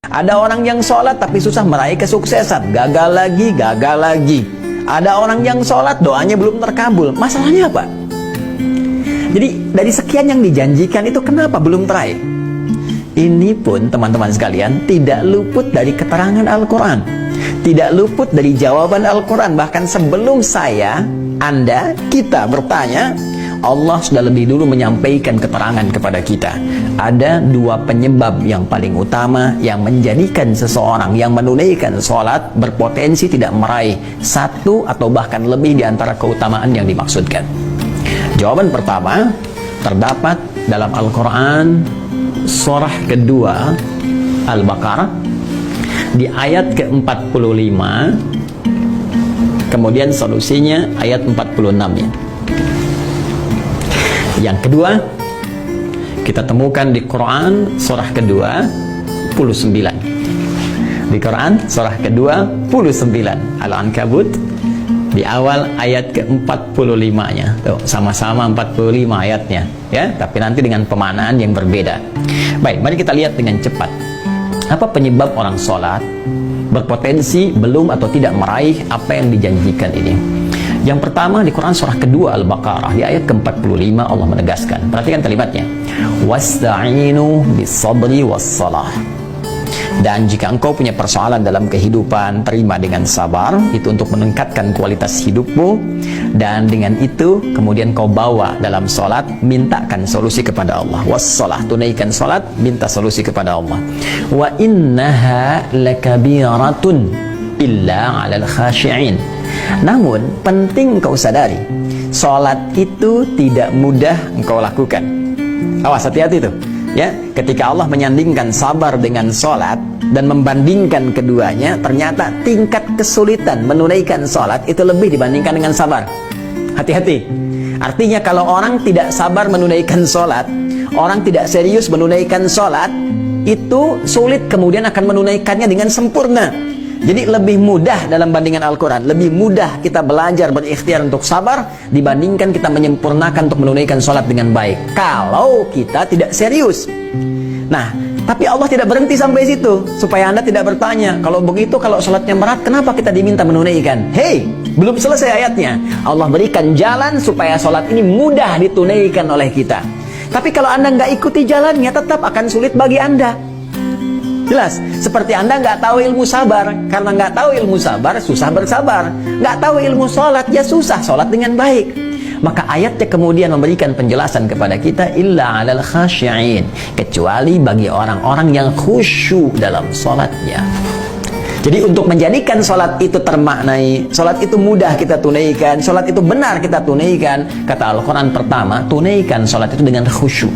Ada orang yang sholat tapi susah meraih kesuksesan, gagal lagi, gagal lagi. Ada orang yang sholat doanya belum terkabul. Masalahnya apa? Jadi dari sekian yang dijanjikan itu kenapa belum teraih? Ini pun teman-teman sekalian tidak luput dari keterangan Al-Quran, tidak luput dari jawaban Al-Quran. Bahkan sebelum saya, Anda, kita bertanya, Allah sudah lebih dulu menyampaikan keterangan kepada kita. Ada dua penyebab yang paling utama yang menjadikan seseorang yang menunaikan sholat berpotensi tidak meraih satu atau bahkan lebih di antara keutamaan yang dimaksudkan. Jawaban pertama terdapat dalam Al-Quran surah kedua Al-Baqarah di ayat ke-45, kemudian solusinya ayat 46-nya. Yang kedua kita temukan di Quran surah kedua 29. Di Quran surah kedua 29 Al-Ankabut di awal ayat ke-45-nya. Tuh, sama-sama 45 ayatnya, ya, tapi nanti dengan pemaknaan yang berbeda. Baik, mari kita lihat dengan cepat. Apa penyebab orang sholat berpotensi belum atau tidak meraih apa yang dijanjikan ini? Yang pertama di Quran surah kedua Al-Baqarah di ayat ke-45 Allah menegaskan. Perhatikan kalimatnya. Wasta'inu bis-sabri was-salah. Dan jika engkau punya persoalan dalam kehidupan, terima dengan sabar, itu untuk meningkatkan kualitas hidupmu. Dan dengan itu kemudian kau bawa dalam sholat, mintakan solusi kepada Allah. Was-salah, tunaikan sholat, minta solusi kepada Allah. Wa innaha lakabiratun illa 'alal khashi'in. Namun penting kau sadari, sholat itu tidak mudah engkau lakukan. Awas, hati-hati tuh, ya. Ketika Allah menyandingkan sabar dengan sholat dan membandingkan keduanya, ternyata tingkat kesulitan menunaikan sholat itu lebih dibandingkan dengan sabar. Hati-hati. Artinya kalau orang tidak sabar menunaikan sholat, orang tidak serius menunaikan sholat, itu sulit kemudian akan menunaikannya dengan sempurna. Jadi lebih mudah dalam bandingan Al-Quran, lebih mudah kita belajar berikhtiar untuk sabar dibandingkan kita menyempurnakan untuk menunaikan sholat dengan baik, kalau kita tidak serius. Nah, tapi Allah tidak berhenti sampai situ, supaya Anda tidak bertanya, kalau begitu, kalau sholatnya berat, kenapa kita diminta menunaikan? Hei, belum selesai ayatnya. Allah berikan jalan supaya sholat ini mudah ditunaikan oleh kita. Tapi kalau Anda nggak ikuti jalannya, tetap akan sulit bagi Anda. Jelas, seperti Anda nggak tahu ilmu sabar. Karena nggak tahu ilmu sabar, susah bersabar. Nggak tahu ilmu sholat, ya susah sholat dengan baik. Maka ayatnya kemudian memberikan penjelasan kepada kita, illa 'alal khashi'in, kecuali bagi orang-orang yang khusyuk dalam sholatnya. Jadi untuk menjadikan sholat itu termaknai, sholat itu mudah kita tunaikan, sholat itu benar kita tunaikan, kata Al-Quran pertama, tunaikan sholat itu dengan khusyuk.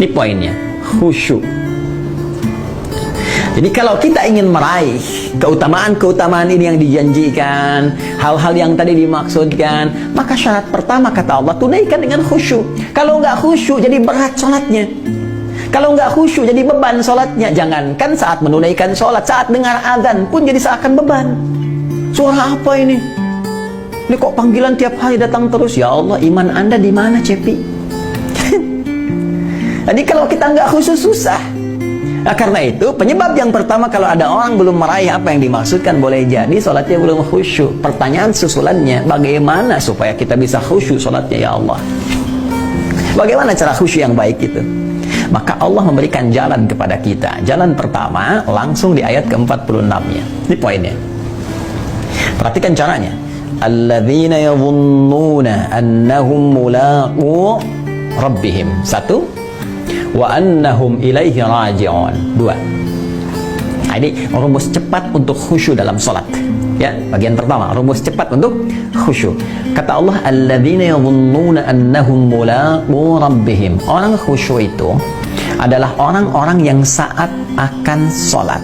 Ini poinnya, khusyuk. Jadi kalau kita ingin meraih keutamaan-keutamaan ini yang dijanjikan, hal-hal yang tadi dimaksudkan, maka syarat pertama kata Allah, tunaikan dengan khusyuk. Kalau nggak khusyuk jadi berat sholatnya. Kalau nggak khusyuk jadi beban sholatnya. Jangankan saat menunaikan sholat, saat dengar azan pun jadi seakan beban. Suara apa ini? Ini kok panggilan tiap hari datang terus? Ya Allah, iman Anda di mana, Cepi? Jadi kalau kita nggak khusyuk susah. Nah, karena itu penyebab yang pertama kalau ada orang belum meraih apa yang dimaksudkan, boleh jadi sholatnya belum khusyuk. Pertanyaan susulannya, bagaimana supaya kita bisa khusyuk sholatnya, ya Allah? Bagaimana cara khusyuk yang baik itu? Maka Allah memberikan jalan kepada kita. Jalan pertama langsung di ayat ke-46-nya. Ini poinnya. Perhatikan caranya. Alladzina yadhunnuna annahum mulaqu rabbihim. 1. Wa annahum ilaihi raji'un. 2. Nah, ini rumus cepat untuk khusyuk dalam sholat. Ya, bagian pertama, rumus cepat untuk khusyuk. Kata Allah, alladzina yadhunnuna annahum mulaqu rabbihim. Orang khusyuk itu adalah orang-orang yang saat akan sholat.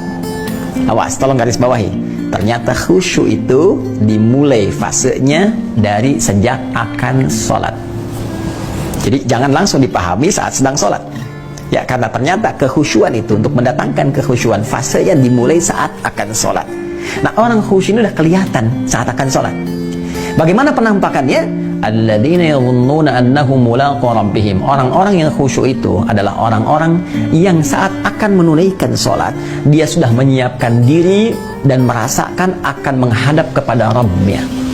Awas, tolong garis bawahi. Ternyata khusyuk itu dimulai fasenya dari sejak akan sholat. Jadi jangan langsung dipahami saat sedang sholat. Ya, karena ternyata kekhusyuan itu, untuk mendatangkan kekhusyuan, fasenya dimulai saat akan sholat. Nah, orang khusyuk ini udah kelihatan saat akan sholat. Bagaimana penampakannya? alladzina yadhunnuna annahum mulaqu rabbihim. Orang-orang yang khusyuk itu adalah orang-orang yang saat akan menunaikan sholat, dia sudah menyiapkan diri dan merasakan akan menghadap kepada Rabbnya.